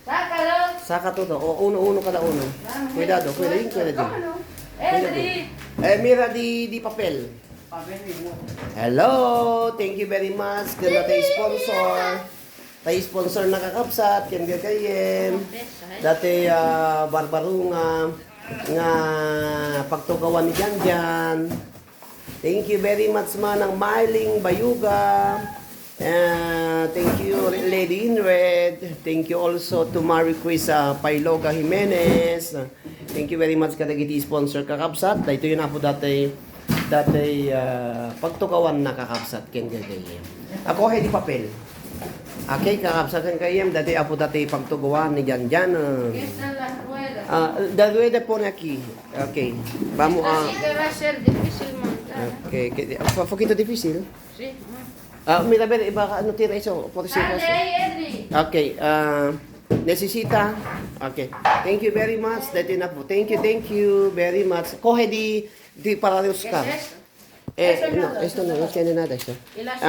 Sácalo. Saca todo. O uno cada uno. Cuidado, cuidadín, cuidadín. Cógelo. Edri. Mira di papel. Hello, thank you very much. Kaya tayo sponsor. Tayo sponsor na kakapsat. Kaya nga kayen. Dati barbarunga. Nga pagtugawan ni Janjan. Thank you very much man ang Marling Bayuga. Thank you Lady in Red. Thank you also to Marie Quiz Pailoga Jimenez. Thank you very much kadagiti sponsor kakapsat. Ito yun po dati pagtukawan na kakapsat ken gagayem. Ako ay di papel. Okay, kakapsat ken kayem dati pagtukawan ni Janjan. La rueda pone aquí. Okay. Vamos a Así que va a ser difícil montar. Okay, un poquito difícil. Sí. Mira, ver, baka ano tira eso, por si Dale, Edri. Okay, necesita. Okay. Thank you very much. Dati na po. Thank you very much. Coge di para ¿Qué buscar. es esto? No, esto no tiene nada esto. ¿Y las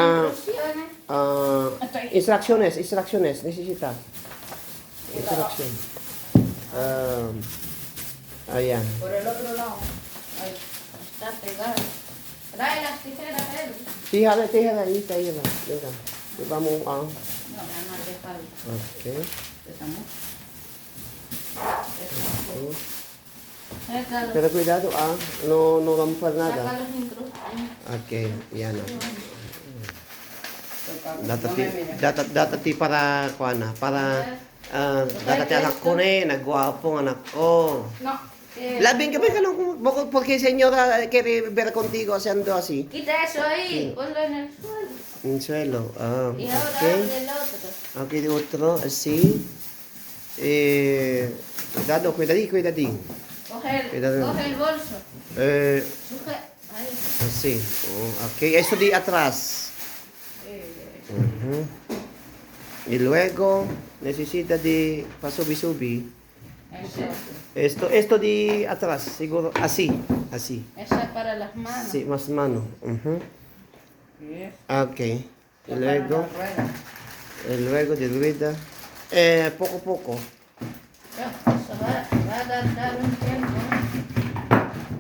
instrucciones? Instrucciones, necesita. Instrucción. Ayan. Por el otro lado. Ahí. Está pegado. Trae las tijeras, Edri. Tijera ahí, tijera. Venga. Vamos a... No, ya no hace falta. Okay. Estamos. Okay. Sácalo. Pero cuidado, no romper Saca nada. los instrucciones. Okay, yan. Datati para kuana, para datati anak ko nagwapo ang anak ko. No. Labing ka ba kanong porque señora quiere ver contigo haciendo así. Quita eso ahí. Ponlo en el suelo. En suelo. Y ahora Okay. abre el otro. Okay, de otro así. Cuidadín. Cuidado. Coge el bolso. Ahí. Así. Okay, eso de atrás. Ujú. Y luego necesita de pasubi-subi. Eso. Esto de atrás, seguro, así. Esa es para las manos. Sí, más mano. Ujú. Yes. Okay. Y luego de rueda. Poco. Ya, eso va a dar un tiempo.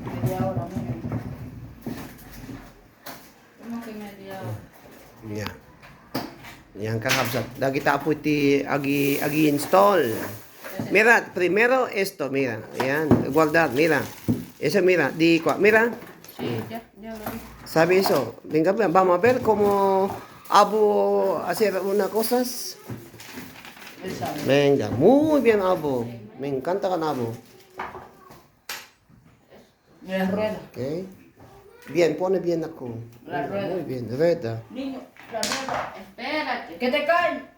Media hora, mínimo. ¿Cómo que media hora? Ya. Yan kakabsat. Lagi tapo iti agi install. Mira, primero esto, mira. Ayan, guardar, mira. Eso, mira, mira. Sí, ya lo vi. ¿Sabe eso? Venga, vamos a ver cómo Abu hacer unas cosas. Él sabe. Venga, muy bien, Abu. Me encanta con Abu. La rueda. Okay. Bien, pone bien acá. La rueda. Muy bien, rueda. Niño, la rueda. Espérate. ¿Qué te cae?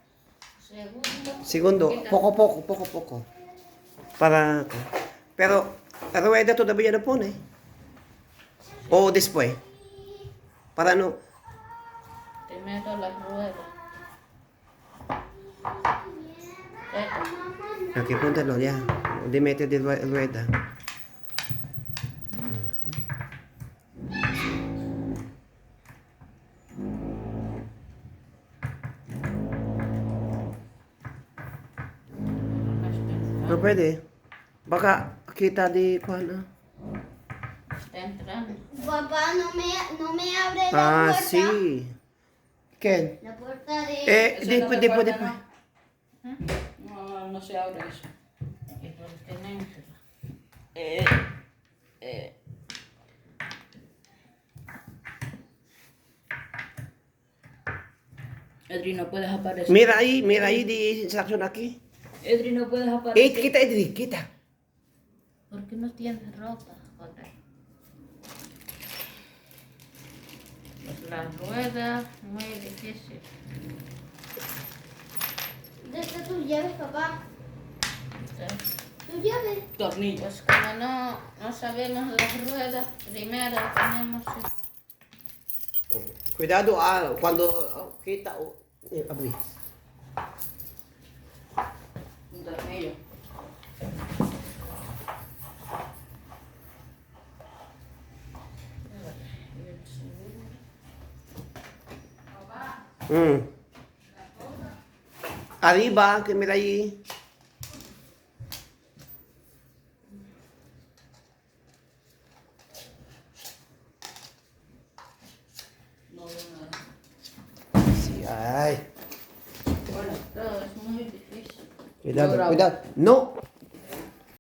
Segundo, poco. Pero, la rueda todavía no pone. O después. Para no. Te meto la rueda. Aquí, póntalo ya. De meter de rueda. No pwede. Baka kita di kuana. Está entrando. Papá, no me abre la puerta. Sí. ¿Qué? La puerta de... Después. No se abre eso. Es por tenérsela. Edri, no puedes aparecer. Mira ahí di instrucción aquí. Edri, no puedes aparecer. Quita, Edri, quita. ¿Por qué no tienes ropa? Joder. Pues la rueda, muy difícil. ¿Dónde están tus llaves, papá? ¿Sí? ¿Tus llaves? Tornillos. Pues como no sabemos las ruedas, primero tenemos... Cuidado cuando quita. Abrí. Un tornillo. Arriba, que mira ahí. Ay. Esto es muy difícil. Cuidado, Yo grabo. cuidado. No.